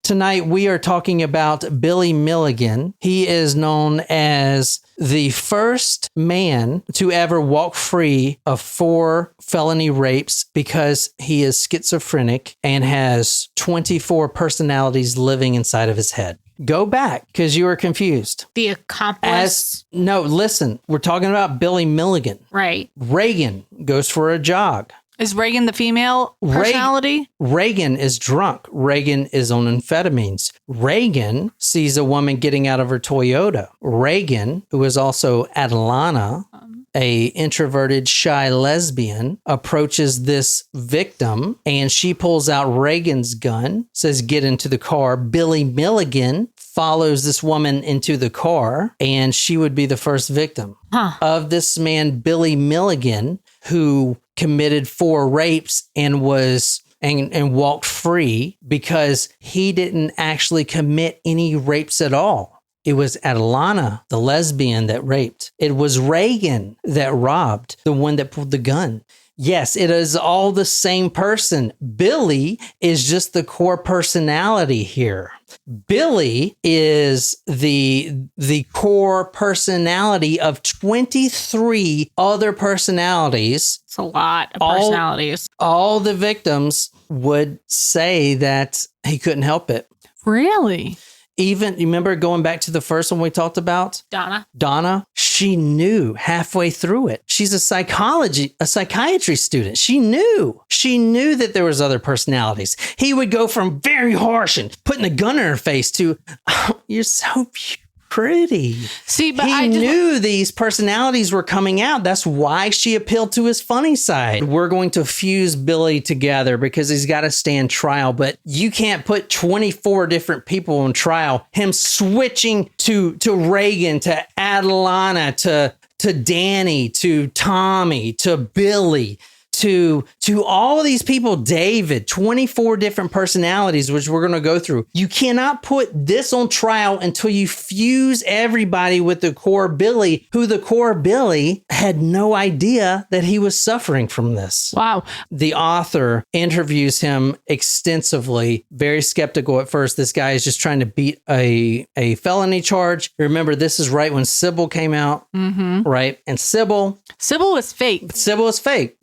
Tonight, we are talking about Billy Milligan. He is known as the first man to ever walk free of 4 felony rapes because he is schizophrenic and has 24 personalities living inside of his head. Go back because you were confused. The accomplice. No, listen, we're talking about Billy Milligan. Right. Reagan goes for a jog. Is Reagan the female personality? Reagan is drunk. Reagan is on amphetamines. Reagan sees a woman getting out of her Toyota. Reagan, who is also Adelana, a introverted, shy lesbian, approaches this victim and she pulls out Reagan's gun, says, get into the car. Billy Milligan follows this woman into the car and she would be the first victim of this man, Billy Milligan, who committed 4 rapes and walked free because he didn't actually commit any rapes at all. It was Adelana, the lesbian, that raped. It was Reagan that robbed, the one that pulled the gun. Yes, it is all the same person. Billy is just the core personality here. Billy is the core personality of 23 other personalities. It's a lot of personalities. All the victims would say that he couldn't help it. Really? Even, remember going back to the first one we talked about? Donna, she knew halfway through it. She's a psychiatry student. She knew that there was other personalities. He would go from very harsh and putting a gun in her face to, oh, you're so pretty. See, but he knew these personalities were coming out. That's why she appealed to his funny side. We're going to fuse Billy together because he's got to stand trial, but you can't put 24 different people on trial. Him switching to Reagan, to Adelana, to Danny, to Tommy, to Billy, to all these people, David, 24 different personalities, which we're going to go through. You cannot put this on trial until you fuse everybody with the core Billy, who the core Billy had no idea that he was suffering from this. Wow. The author interviews him extensively, very skeptical at first. This guy is just trying to beat a felony charge. Remember, this is right when Sybil came out, right? And Sybil was fake. Sybil is fake.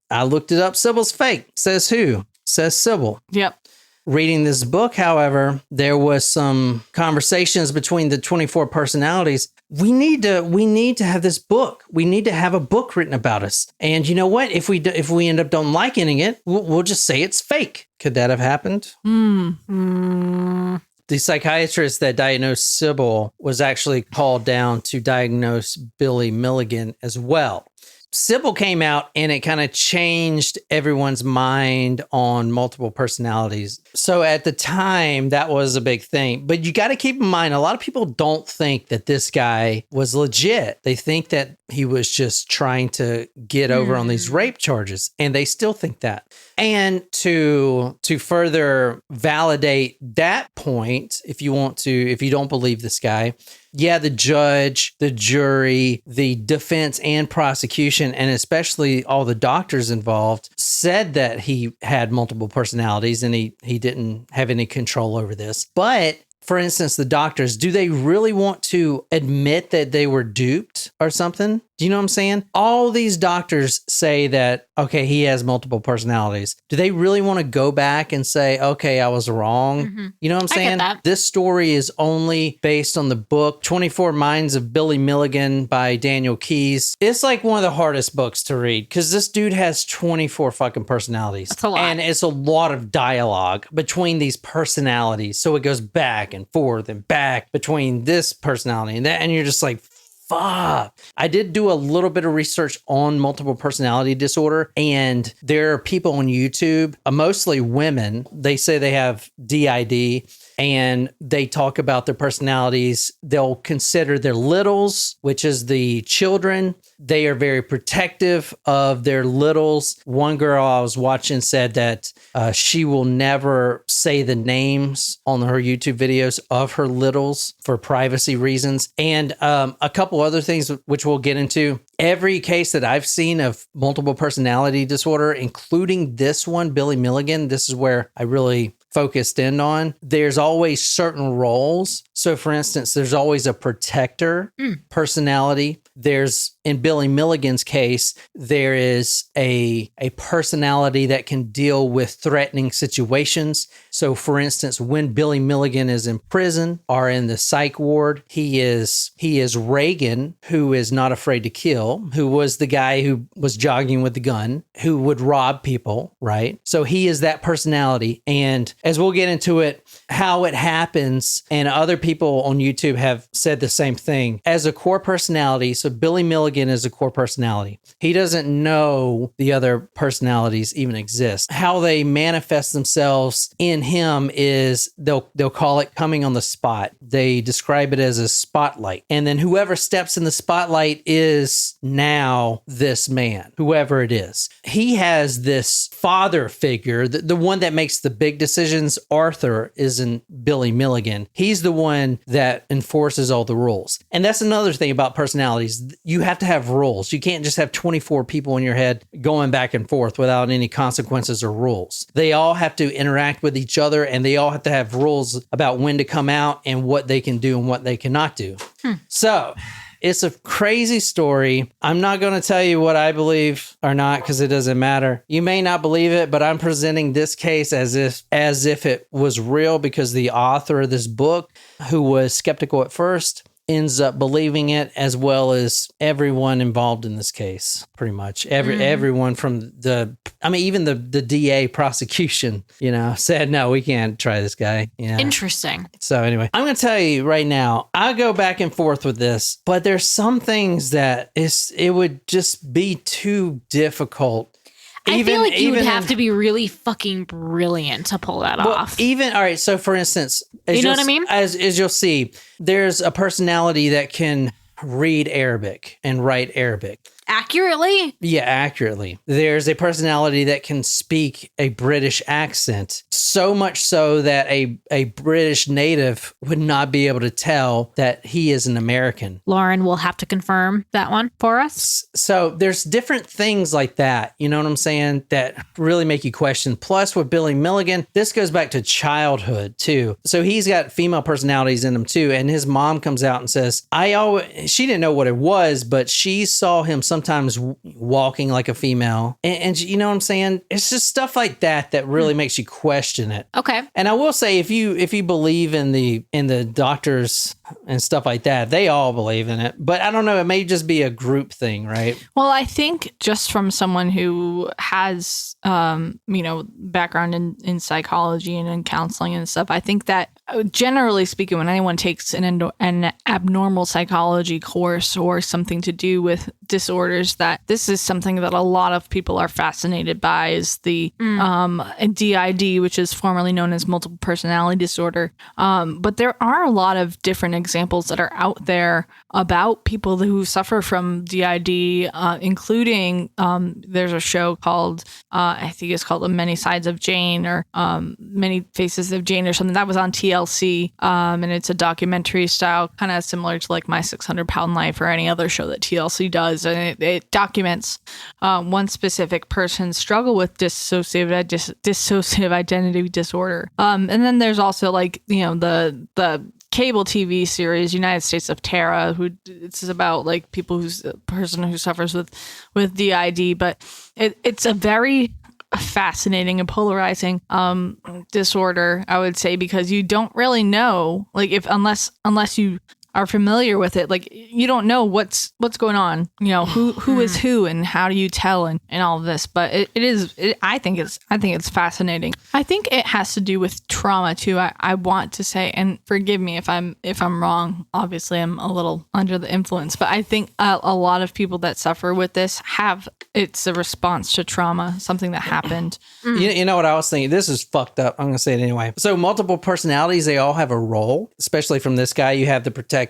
I looked it up. Sybil's fake. Says who? Says Sybil. Yep. Reading this book, however, there was some conversations between the 24 personalities. We need to have this book. We need to have a book written about us. And you know what? If we end up don't liking it, we'll just say it's fake. Could that have happened? The psychiatrist that diagnosed Sybil was actually called down to diagnose Billy Milligan as well. Sybil came out and it kind of changed everyone's mind on multiple personalities. So at the time, that was a big thing. But you got to keep in mind, a lot of people don't think that this guy was legit. They think that he was just trying to get over on these rape charges, and they still think that. And to further validate that point, if you don't believe this guy, yeah, the judge, the jury, the defense and prosecution, and especially all the doctors involved said that he had multiple personalities and he didn't have any control over this. But for instance, the doctors, do they really want to admit that they were duped or something? Do you know what I'm saying? All these doctors say that, okay, he has multiple personalities. Do they really want to go back and say, okay, I was wrong? You know what I'm saying? I get that. This story is only based on the book 24 Minds of Billy Milligan by Daniel Keyes. It's like one of the hardest books to read because this dude has 24 fucking personalities. That's a lot. And it's a lot of dialogue between these personalities. So it goes back and forth and back between this personality and that. And you're just like, fuck. I did do a little bit of research on multiple personality disorder, and there are people on YouTube, mostly women. They say they have DID, and they talk about their personalities. They'll consider their littles, which is the children. They are very protective of their littles. One girl I was watching said that she will never say the names on her YouTube videos of her littles for privacy reasons. And a couple other things which we'll get into. Every case that I've seen of multiple personality disorder, including this one, Billy Milligan, this is where I really focused in on, there's always certain roles. So, for instance, there's always a protector personality. There's, in Billy Milligan's case, there is a personality that can deal with threatening situations. So, for instance, when Billy Milligan is in prison or in the psych ward, he is Reagan, who is not afraid to kill, who was the guy who was jogging with the gun, who would rob people, right? So he is that personality. And as we'll get into it, how it happens, and other people on YouTube have said the same thing. As a core personality, so Billy Milligan is a core personality. He doesn't know the other personalities even exist. How they manifest themselves in him is they'll call it coming on the spot. They describe it as a spotlight. And then whoever steps in the spotlight is now this man, whoever it is. He has this father figure, the one that makes the big decisions. Arthur is in Billy Milligan. He's the one that enforces all the rules. And that's another thing about personalities. You have to have rules. You can't just have 24 people in your head going back and forth without any consequences or rules. They all have to interact with each other, and they all have to have rules about when to come out and what they can do and what they cannot do. So it's a crazy story. I'm not going to tell you what I believe or not because it doesn't matter. You may not believe it, but I'm presenting this case as if it was real, because the author of this book, who was skeptical at first, ends up believing it, as well as everyone involved in this case. Pretty much everyone from even the DA prosecution, said, no, we can't try this guy. Interesting. So anyway, I'm going to tell you right now, I go back and forth with this, but there's some things that it would just be too difficult. I feel like you would have to be really fucking brilliant to pull that off. All right. So for instance, you know what I mean? As you'll see, there's a personality that can read Arabic and write Arabic. Accurately? Yeah, accurately. There's a personality that can speak a British accent, so much so that a British native would not be able to tell that he is an American. Lauren will have to confirm that one for us. So there's different things like that, you know what I'm saying, that really make you question. Plus with Billy Milligan, this goes back to childhood too. So he's got female personalities in him too. And his mom comes out and says, she didn't know what it was, but she saw him sometimes walking like a female. And you know what I'm saying? It's just stuff like that really makes you question it. Okay. And I will say, if you believe in the doctors and stuff like that, they all believe in it. But I don't know, it may just be a group thing, right? Well, I think just from someone who has, background in psychology and in counseling and stuff, I think that generally speaking, when anyone takes an abnormal psychology course or something to do with disorders, that this is something that a lot of people are fascinated by, is the DID, which is formerly known as multiple personality disorder. But there are a lot of different examples that are out there about people who suffer from DID, including there's a show called, I think it's called The Many Sides of Jane, or Many Faces of Jane, or something that was on TLC. And it's a documentary style, kind of similar to like My 600-Pound Life or any other show that TLC does. And it documents one specific person's struggle with dissociative identity disorder. And then there's also like, the cable TV series United States of Terra, it's about like person who suffers with DID, but it's a very fascinating and polarizing disorder, I would say, because you don't really know, like, unless you are familiar with it, like, you don't know what's going on, who is who and how do you tell and all of this. But I think it's fascinating. I think it has to do with trauma too. I want to say, and forgive me if I'm wrong, obviously I'm a little under the influence, but I think a lot of people that suffer with this it's a response to trauma, something that happened. You know what I was thinking? This is fucked up. I'm going to say it anyway. So multiple personalities, they all have a role, especially from this guy. You have the protector.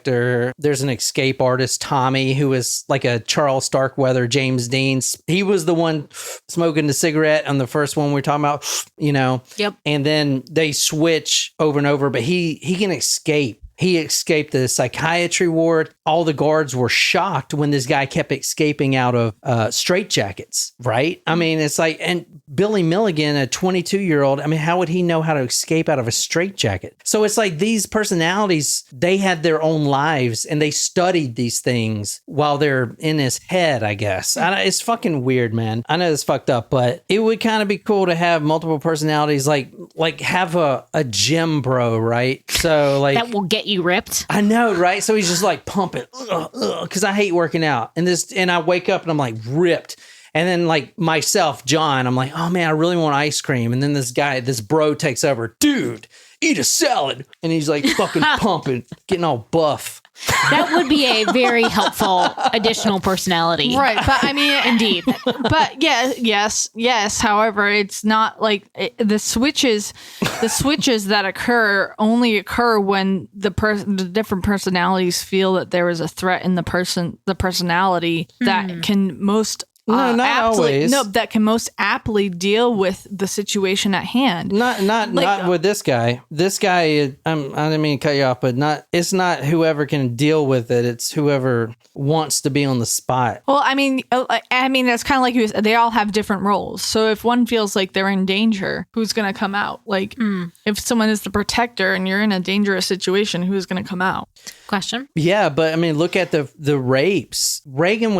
There's an escape artist, Tommy, who is like a Charles Starkweather, James Dean. He was the one smoking the cigarette on the first one we're talking about, Yep. And then they switch over and over, but he can escape. He escaped the psychiatry ward. all the guards were shocked when this guy kept escaping out of straitjackets, right? I mean, it's like, and Billy Milligan, a 22-year-old, I mean, how would he know how to escape out of a straitjacket? So it's like these personalities, they had their own lives and they studied these things while they're in his head, I guess. It's fucking weird, man. I know it's fucked up, but it would kind of be cool to have multiple personalities, like have a gym bro, right? So like that will get you ripped. I know, right? So he's just like pumping, because I hate working out, and I wake up and I'm like ripped. And then like myself, John, I'm like, oh man, I really want ice cream. And then this bro takes over, dude, eat a salad. And he's like fucking pumping, getting all buff. That would be a very helpful additional personality. Right. But I mean, indeed. But yeah, yes. However, it's not like the switches that only occur when the different personalities feel that there is a threat in the personality that can most not always. No, that can most aptly deal with the situation at hand. Not with this guy. This guy, I didn't mean to cut you off, but it's not whoever can deal with it. It's whoever wants to be on the spot. Well, I mean, that's kind of like you said, they all have different roles. So if one feels like they're in danger, who's going to come out? Like if someone is the protector and you're in a dangerous situation, who's going to come out? Question. Yeah, but I mean, look at the rapes. Reagan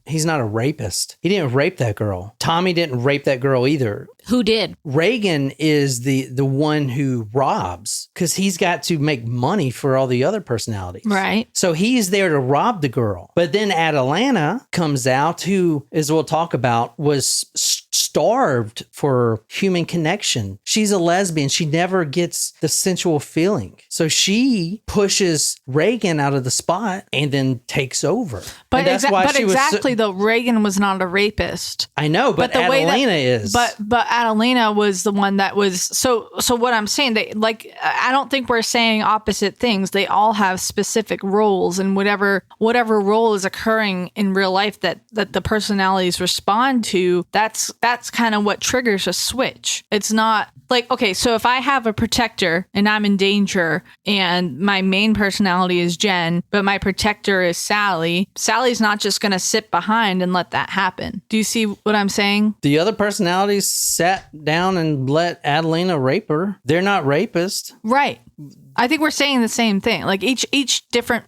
he's not a rapist. He didn't rape that girl. Tommy didn't rape that girl either. Who did? Reagan is the one who robs, because he's got to make money for all the other personalities. Right. So he's there to rob the girl. But then Atalanta comes out, who, as we'll talk about, was starved for human connection. She's a lesbian. She never gets the sensual feeling. So she pushes Reagan out of the spot and then takes over. But though, Reagan was not a rapist. I know, but Atalanta is. But Atalanta was the one that was. So what I'm saying, I don't think we're saying opposite things. They all have specific roles, and whatever role is occurring in real life that the personalities respond to, that's kind of what triggers a switch. It's not like, okay, so if I have a protector and I'm in danger and my main personality is Jen, but my protector is Sally, Sally's not just going to sit behind and let that happen. Do you see what I'm saying? The other personalities sat down and let Adelina rape her. They're not rapists. Right. I think we're saying the same thing. Like each different.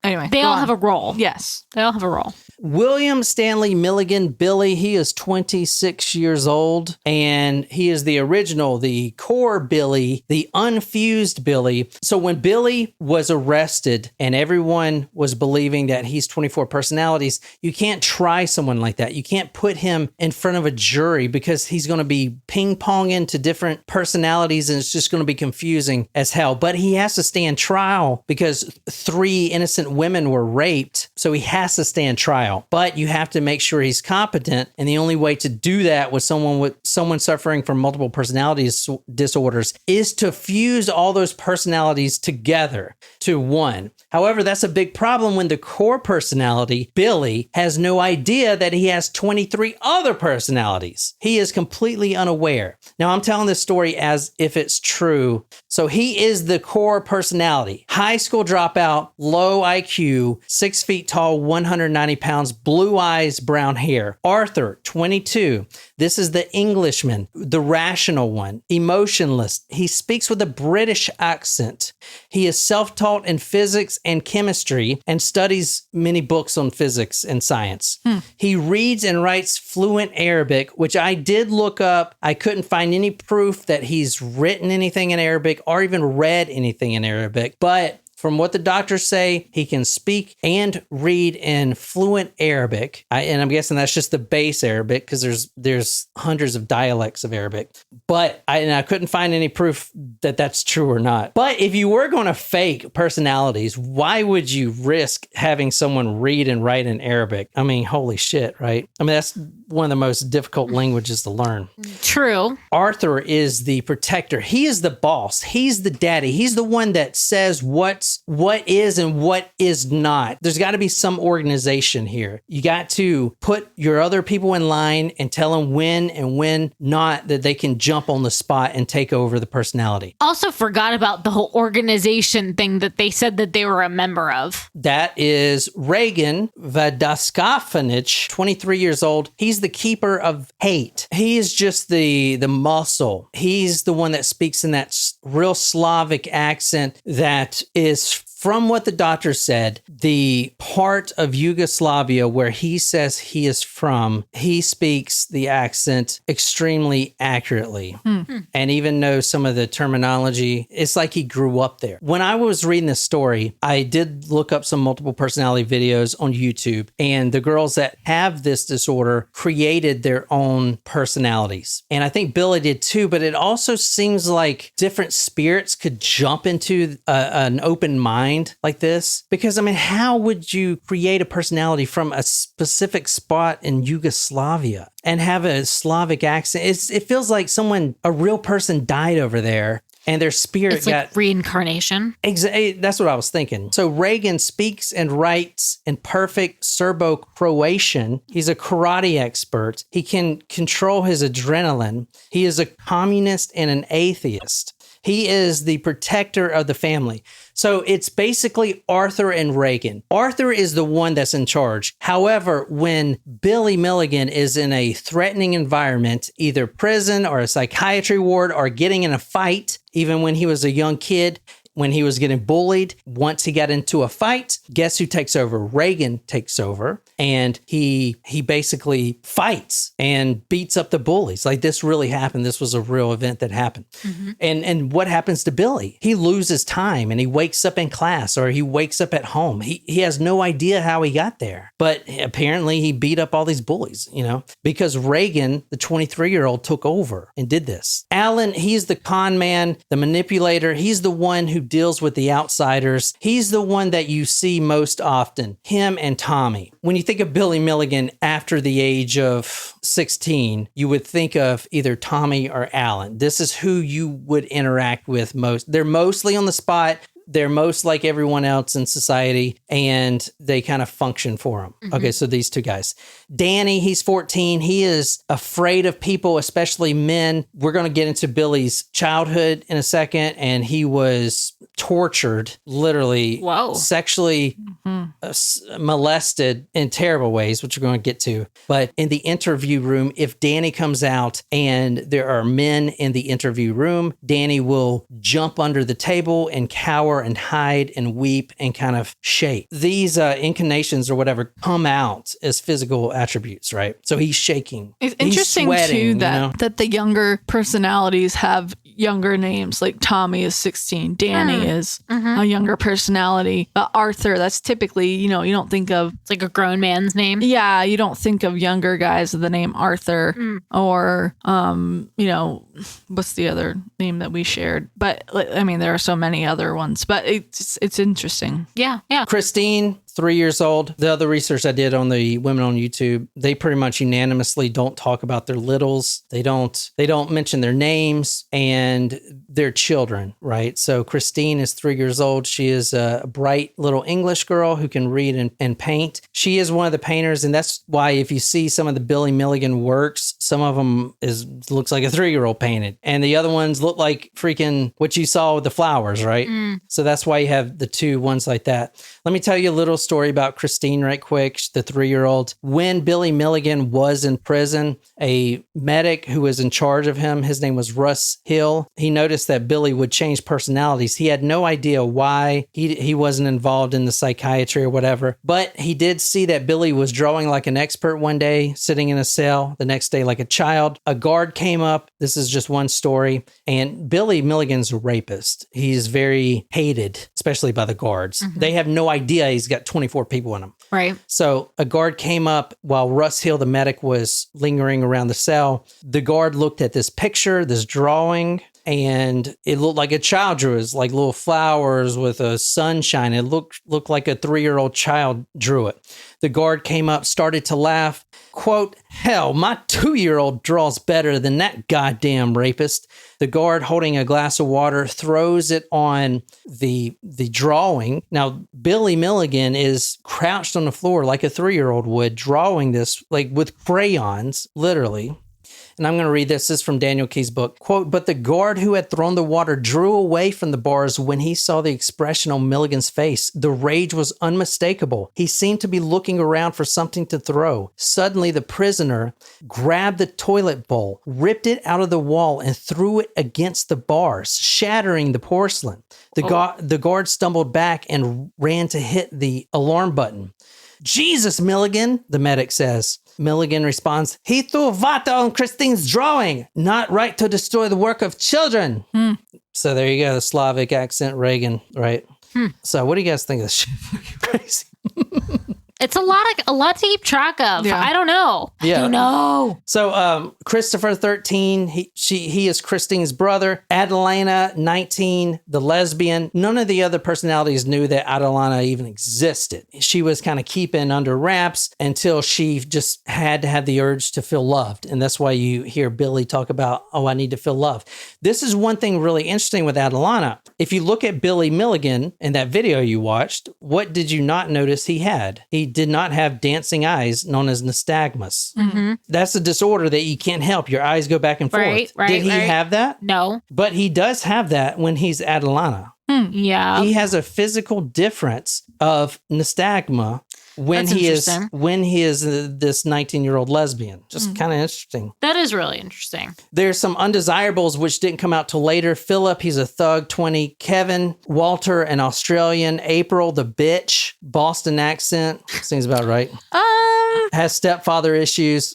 Anyway, they all have a role. Yes, they all have a role. William Stanley Milligan, Billy, he is 26 years old, and he is the original, the core Billy, the unfused Billy. So when Billy was arrested and everyone was believing that he's 24 personalities, you can't try someone like that. You can't put him in front of a jury, because he's going to be ping-ponging to different personalities, and it's just going to be confusing as hell. But he has to stand trial because 3 innocent women were raped, so he has to stand trial. But you have to make sure he's competent, and the only way to do that with someone suffering from multiple personality disorders is to fuse all those personalities together to one. However, that's a big problem when the core personality, Billy, has no idea that he has 23 other personalities. He is completely unaware. Now, I'm telling this story as if it's true. So he is the core personality. High school dropout, low IQ, 6 feet tall, 190 pounds, blue eyes, brown hair. Arthur, 22. This is the Englishman, the rational one, emotionless. He speaks with a British accent. He is self-taught in physics and chemistry and studies many books on physics and science. He reads and writes fluent Arabic, which I did look up. I couldn't find any proof that he's written anything in Arabic or even read anything in Arabic, but from what the doctors say, he can speak and read in fluent Arabic. And I'm guessing that's just the base Arabic, because there's hundreds of dialects of Arabic. But I couldn't find any proof that that's true or not. But if you were going to fake personalities, why would you risk having someone read and write in Arabic? I mean, holy shit, right? I mean, one of the most difficult languages to learn. True. Arthur is the protector. He is the boss. He's the daddy. He's the one that says what is and what is not. There's got to be some organization here. You got to put your other people in line and tell them when and when not, that they can jump on the spot and take over the personality. Also forgot about the whole organization thing that they said that they were a member of. That is Reagan Vadaskafanich, 23 years old. He's the keeper of hate. He is just the muscle. He's the one that speaks in that real Slavic accent that is, from what the doctor said, the part of Yugoslavia where he says he is from, he speaks the accent extremely accurately and even knows some of the terminology. It's like he grew up there. When I was reading this story, I did look up some multiple personality videos on YouTube, and the girls that have this disorder created their own personalities. And I think Billy did too, but it also seems like different spirits could jump into an open mind like this, because I mean, how would you create a personality from a specific spot in Yugoslavia and have a Slavic accent? It feels like a real person died over there and their spirit It's like reincarnation. Exactly. That's what I was thinking. So Reagan speaks and writes in perfect Serbo-Croatian. He's a karate expert. He can control his adrenaline. He is a communist and an atheist. He is the protector of the family. So it's basically Arthur and Reagan. Arthur is the one that's in charge. However, when Billy Milligan is in a threatening environment, either prison or a psychiatry ward or getting in a fight, even when he was a young kid, when he was getting bullied, once he got into a fight, guess who takes over? Reagan takes over, and he basically fights and beats up the bullies. Like, this really happened. This was a real event that happened. Mm-hmm. And what happens to Billy? He loses time, and he wakes up in class, or he wakes up at home. He has no idea how he got there, but apparently he beat up all these bullies, because Reagan, the 23-year-old, took over and did this. Alan, he's the con man, the manipulator. He's the one who deals with the outsiders. He's the one that you see most often, him and Tommy. When you think of Billy Milligan after the age of 16, you would think of either Tommy or Alan. This is who you would interact with most. They're mostly on the spot. They're most like everyone else in society, and they kind of function for them. Mm-hmm. Okay, so these two guys. Danny, he's 14. He is afraid of people, especially men. We're going to get into Billy's childhood in a second, and he was tortured, literally, sexually molested in terrible ways, which we're going to get to. But in the interview room, if Danny comes out and there are men in the interview room, Danny will jump under the table and cower and hide and weep and kind of shake. These inclinations or whatever come out as physical attributes, right? So he's shaking. It's interesting too that the younger personalities have younger names. Like Tommy is 16, Danny is a younger personality. Arthur, that's typically, you don't think of, it's like a grown man's name. Yeah, you don't think of younger guys with the name Arthur or what's the other name that we shared? But I mean, there are so many other ones. But it's interesting. Yeah. Christine, 3 years old. The other research I did on the women on YouTube, they pretty much unanimously don't talk about their littles. They don't mention their names and their children, right? So Christine is 3 years old. She is a bright little English girl who can read and paint. She is one of the painters, and that's why if you see some of the Billy Milligan works, some of them looks like a 3-year-old painted, and the other ones look like freaking what you saw with the flowers, right? So that's why you have the two ones like that. Let me tell you a little story about Christine right quick, the 3-year-old. When Billy Milligan was in prison, a medic who was in charge of him, his name was Russ Hill, he noticed that Billy would change personalities. He had no idea why he wasn't involved in the psychiatry or whatever, but he did see that Billy was drawing like an expert one day, sitting in a cell, the next day like a child. A guard came up. This is just one story. And Billy Milligan's a rapist. He's very hated, especially by the guards. Mm-hmm. They have no idea he's got 24 people in him. Right. So a guard came up while Russ Hill, the medic, was lingering around the cell. The guard looked at this picture, this drawing, and it looked like a child drew it, like little flowers with a sunshine. It looked like a 3-year-old child drew it. The guard came up, started to laugh. Quote, hell, my 2-year-old draws better than that goddamn rapist. The guard, holding a glass of water, throws it on the drawing. Now, Billy Milligan is crouched on the floor like a 3-year-old would, drawing this like with crayons, literally. And I'm going to read this. This is from Daniel Key's book. Quote, but the guard who had thrown the water drew away from the bars when he saw the expression on Milligan's face. The rage was unmistakable. He seemed to be looking around for something to throw. Suddenly, the prisoner grabbed the toilet bowl, ripped it out of the wall, and threw it against the bars, shattering the porcelain. The guard stumbled back and ran to hit the alarm button. Jesus, Milligan, the medic says. Milligan responds, he threw water on Christine's drawing. Not right to destroy the work of children. So there you go, the Slavic accent Reagan, right? So what do you guys think of this shit? Crazy. It's a lot to keep track of. Yeah. I don't know. Yeah. I don't know. So Christopher 13, he is Christine's brother. Adelina 19, the lesbian. None of the other personalities knew that Adelina even existed. She was kind of keeping under wraps until she just had to have the urge to feel loved. And that's why you hear Billy talk about, oh, I need to feel loved. This is one thing really interesting with Adelina. If you look at Billy Milligan in that video you watched, what did you not notice he had? He did not have dancing eyes, known as nystagmus. Mm-hmm. That's a disorder that you can't help. Your eyes go back and forth. Did he have that? No. But he does have that when he's Adelina. Yeah. He has a physical difference of nystagma when That's he is interesting. This 19-year-old lesbian. Just kind of interesting. That is really interesting. There's some undesirables which didn't come out till later. Philip, he's a thug, 20. Kevin, Walter, an Australian. April, the bitch, Boston accent. Seems about right. Has stepfather issues.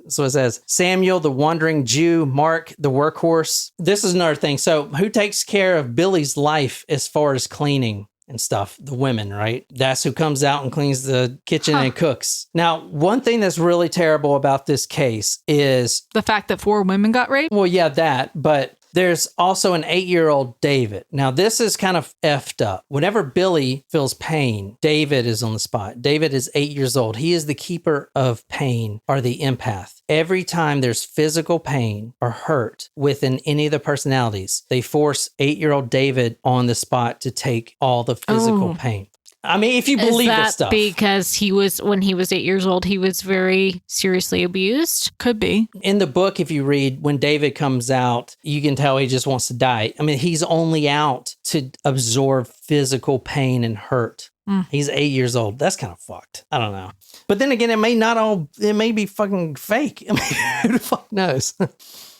So it says, Samuel, the wandering Jew. Mark, the workhorse. This is another thing. So who takes care of Billy's life as far as cleaning and stuff? The women, right? That's who comes out and cleans the kitchen and cooks. Now, one thing that's really terrible about this case is The fact that 4 women got raped? well, yeah, that, but there's also an 8-year-old David. Now, this is kind of effed up. Whenever Billy feels pain, David is on the spot. David is 8 years old. He is the keeper of pain, or the empath. Every time there's physical pain or hurt within any of the personalities, they force 8-year-old David on the spot to take all the physical pain. I mean, if you believe this stuff. Because when he was 8 years old, he was very seriously abused? Could be. In the book, if you read, when David comes out, you can tell he just wants to die. I mean, he's only out to absorb physical pain and hurt. He's 8 years old. That's kind of fucked. I don't know. But then again, it may be fucking fake. I mean, who the fuck knows?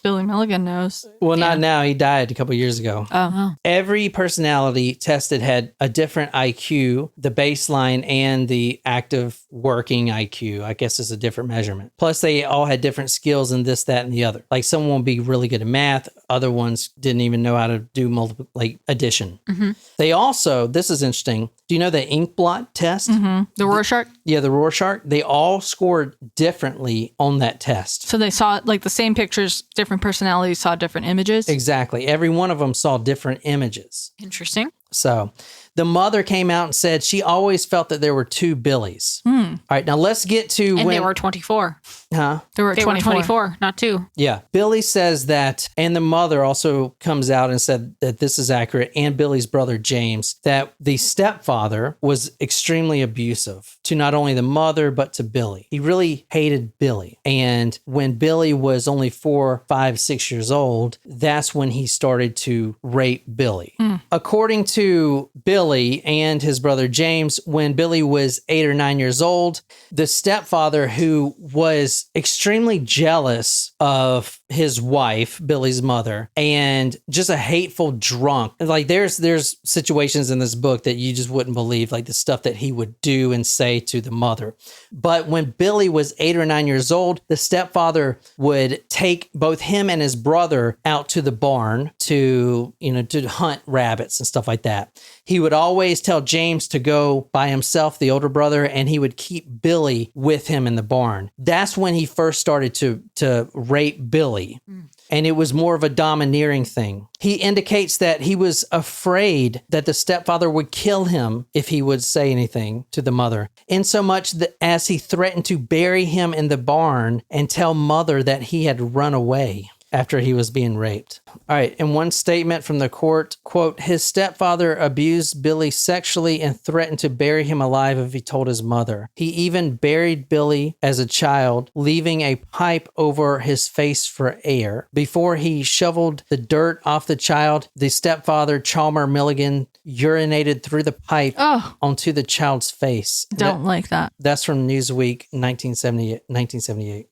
Billy Milligan knows. Well, not now. He died a couple years ago. Oh. Every personality tested had a different IQ, the baseline and the active working IQ, I guess, is a different measurement. Plus, they all had different skills in this, that, and the other. Like someone would be really good at math. Other ones didn't even know how to do addition. They also, this is interesting. Do you know the ink blot test? The Rorschach? Yeah, the Rorschach. They all scored differently on that test. So they saw like the same pictures, different personalities saw different images? Exactly. Every one of them saw different images. Interesting. So the mother came out and said she always felt that there were 2 Billies. All right, now let's get to And when... they were 24. Huh? They were 24. Not 2. Yeah. Billy says that, and the mother also comes out and said that this is accurate, and Billy's brother James, that the stepfather was extremely abusive to not only the mother, but to Billy. He really hated Billy. And when Billy was only 4, 5, 6 years old, that's when he started to rape Billy. According to Billy and his brother James, when Billy was 8 or 9 years old, the stepfather, who was extremely jealous of his wife, Billy's mother, and just a hateful drunk. Like there's situations in this book that you just wouldn't believe, like the stuff that he would do and say to the mother. But when Billy was 8 or 9 years old, the stepfather would take both him and his brother out to the barn to hunt rabbits and stuff like that. He would always tell James to go by himself, the older brother, and he would keep Billy with him in the barn. That's when he first started to rape Billy. and it was more of a domineering thing. He indicates that he was afraid that the stepfather would kill him if he would say anything to the mother, insomuch that as he threatened to bury him in the barn and tell mother that he had run away after he was being raped. All right, in one statement from the court, quote, his stepfather abused Billy sexually and threatened to bury him alive if he told his mother. He even buried Billy as a child, leaving a pipe over his face for air. Before he shoveled the dirt off the child, the stepfather, Chalmer Milligan, urinated through the pipe onto the child's face. Don't like that. That's from Newsweek 1978.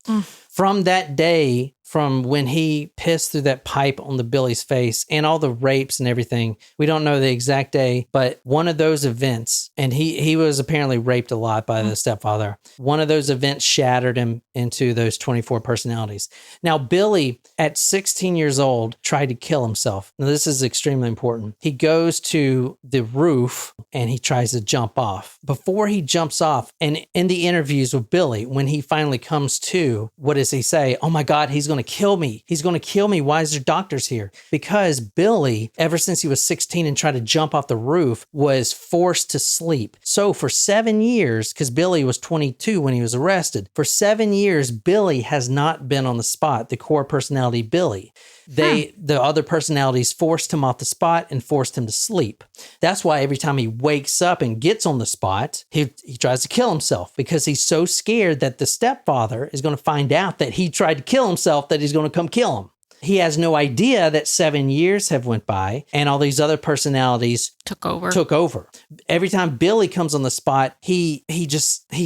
From that day, from when he pissed through that pipe on the Billy's face and all the rapes and everything, we don't know the exact day, but one of those events, and he was apparently raped a lot by the stepfather. One of those events shattered him into those 24 personalities. Now, Billy, at 16 years old, tried to kill himself. Now, this is extremely important. He goes to the roof and he tries to jump off. Before he jumps off, and in the interviews with Billy, when he finally comes to, what does he say? Oh my God, he's going to kill me. He's going to kill me. Why is there doctors here? Because Billy, ever since he was 16 and tried to jump off the roof, was forced to sleep. So for 7 years, because Billy was 22 when he was arrested, for 7 years, Billy has not been on the spot, the core personality Billy. The other personalities forced him off the spot and forced him to sleep. That's why every time he wakes up and gets on the spot, he tries to kill himself because he's so scared that the stepfather is going to find out that he tried to kill himself, that he's going to come kill him. He has no idea that 7 years have went by and all these other personalities took over. Every time Billy comes on the spot, he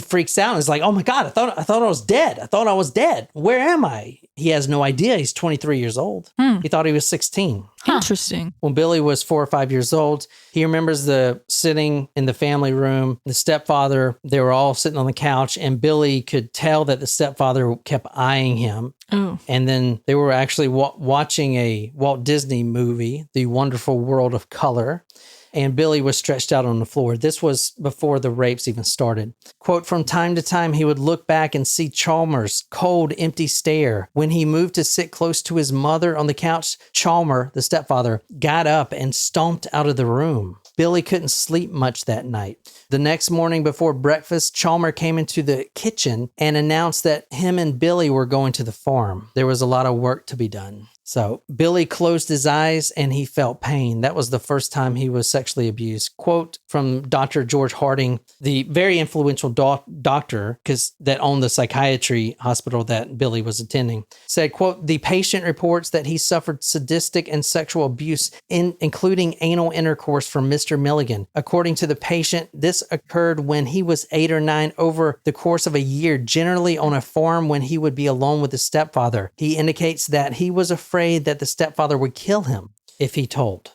freaks out and is like, oh my God, I thought I was dead. I thought I was dead. Where am I? He has no idea. He's 23 years old. He thought he was 16. Interesting. When Billy was 4 or 5 years old, he remembers sitting in the family room, the stepfather, they were all sitting on the couch, and Billy could tell that the stepfather kept eyeing him. Oh. And then they were actually watching a Walt Disney movie, The Wonderful World of Color. And Billy was stretched out on the floor. This was before the rapes even started. Quote, from time to time, he would look back and see Chalmers' cold, empty stare. When he moved to sit close to his mother on the couch, Chalmer, the stepfather, got up and stomped out of the room. Billy couldn't sleep much that night. The next morning before breakfast, Chalmer came into the kitchen and announced that him and Billy were going to the farm. There was a lot of work to be done. So Billy closed his eyes and he felt pain. That was the first time he was sexually abused. Quote from Dr. George Harding, the very influential doctor that owned the psychiatry hospital that Billy was attending, said, quote, the patient reports that he suffered sadistic and sexual abuse, including anal intercourse from Mr. Milligan. According to the patient, this occurred when he was 8 or 9 over the course of a year, generally on a farm when he would be alone with his stepfather. He indicates that he was afraid that the stepfather would kill him if he told.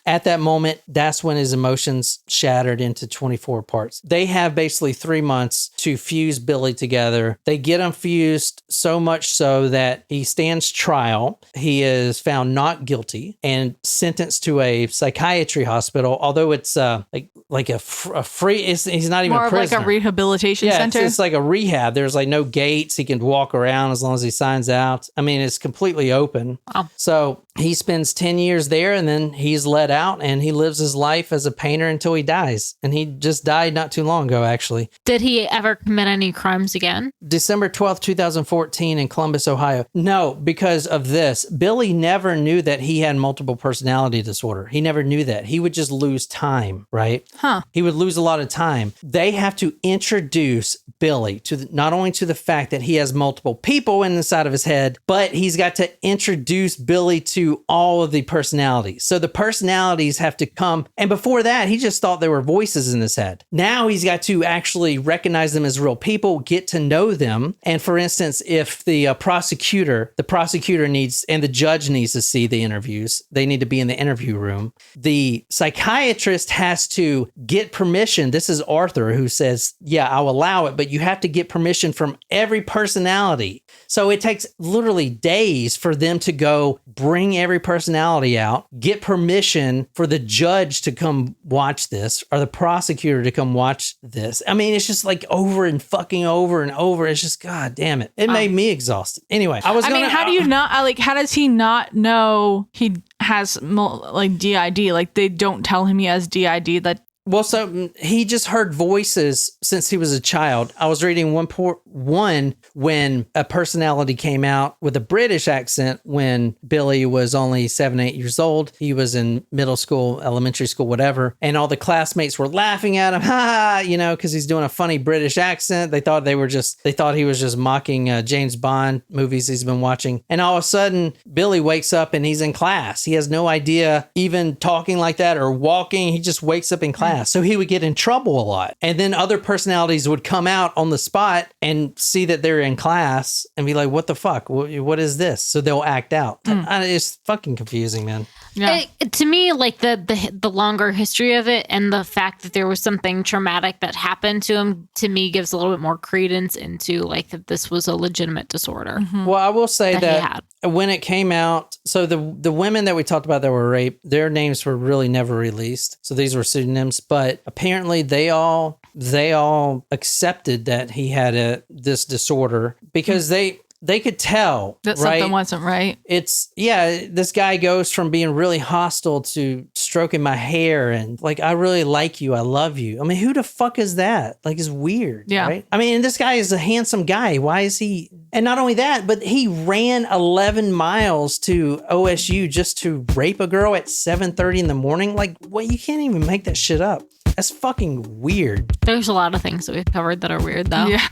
At that moment, that's when his emotions shattered into 24 parts. They have basically 3 months to fuse Billy together. They get him fused so much so that he stands trial. He is found not guilty and sentenced to a psychiatry hospital, although it's like a free, he's not even more a prisoner. like a rehabilitation center? It's like a rehab. There's like no gates. He can walk around as long as he signs out. I mean, it's completely open. Oh. So he spends 10 years there and then he's let out and he lives his life as a painter until he dies. And he just died not too long ago, actually. Did he ever commit any crimes again? December 12th, 2014 in Columbus, Ohio. No, because of this. Billy never knew that he had multiple personality disorder. He never knew that. He would just lose time, right? He would lose a lot of time. They have to introduce Billy to not only to the fact that he has multiple people in the side of his head, but he's got to introduce Billy to all of the personalities. So the personalities have to come. And before that, he just thought there were voices in his head. Now he's got to actually recognize them as real people, get to know them. And for instance, if the prosecutor needs, and the judge needs to see the interviews, they need to be in the interview room. The psychiatrist has to get permission. This is Arthur who says, yeah, I'll allow it, but you have to get permission from every personality. So it takes literally days for them to go bring every personality out, get permission reason for the judge to come watch this or the prosecutor to come watch this. I mean, it's just like over and fucking over and over. It's just, God damn it. It made me exhausted. Anyway, how do you not, like, how does he not know he has like DID? Like, they don't tell him he has DID. Well, so he just heard voices since he was a child. I was reading one when a personality came out with a British accent when Billy was only 7, 8 years old. He was in middle school, elementary school, whatever. And all the classmates were laughing at him, because he's doing a funny British accent. They thought he was just mocking James Bond movies he's been watching. And all of a sudden, Billy wakes up and he's in class. He has no idea even talking like that or walking. He just wakes up in class. So he would get in trouble a lot. And then other personalities would come out on the spot and see that they're in class and be like, what the fuck? What is this? So they'll act out. It's fucking confusing, man. Yeah. To me, like the longer history of it and the fact that there was something traumatic that happened to him, to me, gives a little bit more credence into like that this was a legitimate disorder. Well, I will say that when it came out, so the women that we talked about that were raped, their names were really never released. So these were pseudonyms, but apparently they all accepted that he had this disorder because they could tell that something wasn't right. This guy goes from being really hostile to stroking my hair and like, I really like you. I love you. I mean, who the fuck is that? Like, it's weird. Yeah. Right? I mean, and this guy is a handsome guy. Why is he? And not only that, but he ran 11 miles to OSU just to rape a girl at 7:30 in the morning. Like, what? You can't even make that shit up. That's fucking weird. There's a lot of things that we've covered that are weird, though. Yeah,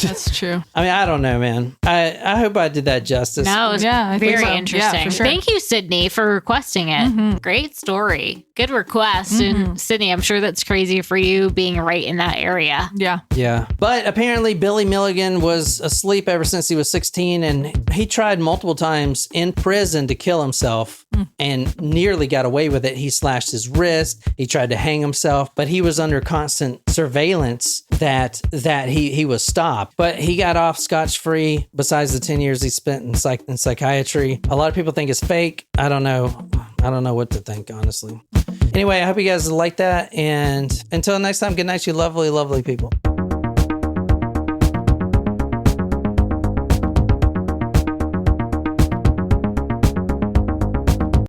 that's true. I mean, I don't know, man. I hope I did that justice. No, it was very interesting. Yeah, for sure. Thank you, Sydney, for requesting it. Mm-hmm. Great story. Good request. Mm-hmm. And Sydney, I'm sure that's crazy for you being right in that area. Yeah. Yeah. But apparently Billy Milligan was asleep ever since he was 16, and he tried multiple times in prison to kill himself and nearly got away with it. He slashed his wrist. He tried to hang himself, but he was under constant surveillance that he was stopped. But he got off scotch-free besides the 10 years he spent in psychiatry. A lot of people think it's fake. I don't know. I don't know what to think, honestly. Anyway, I hope you guys like that. And until next time, good night, you lovely, lovely people.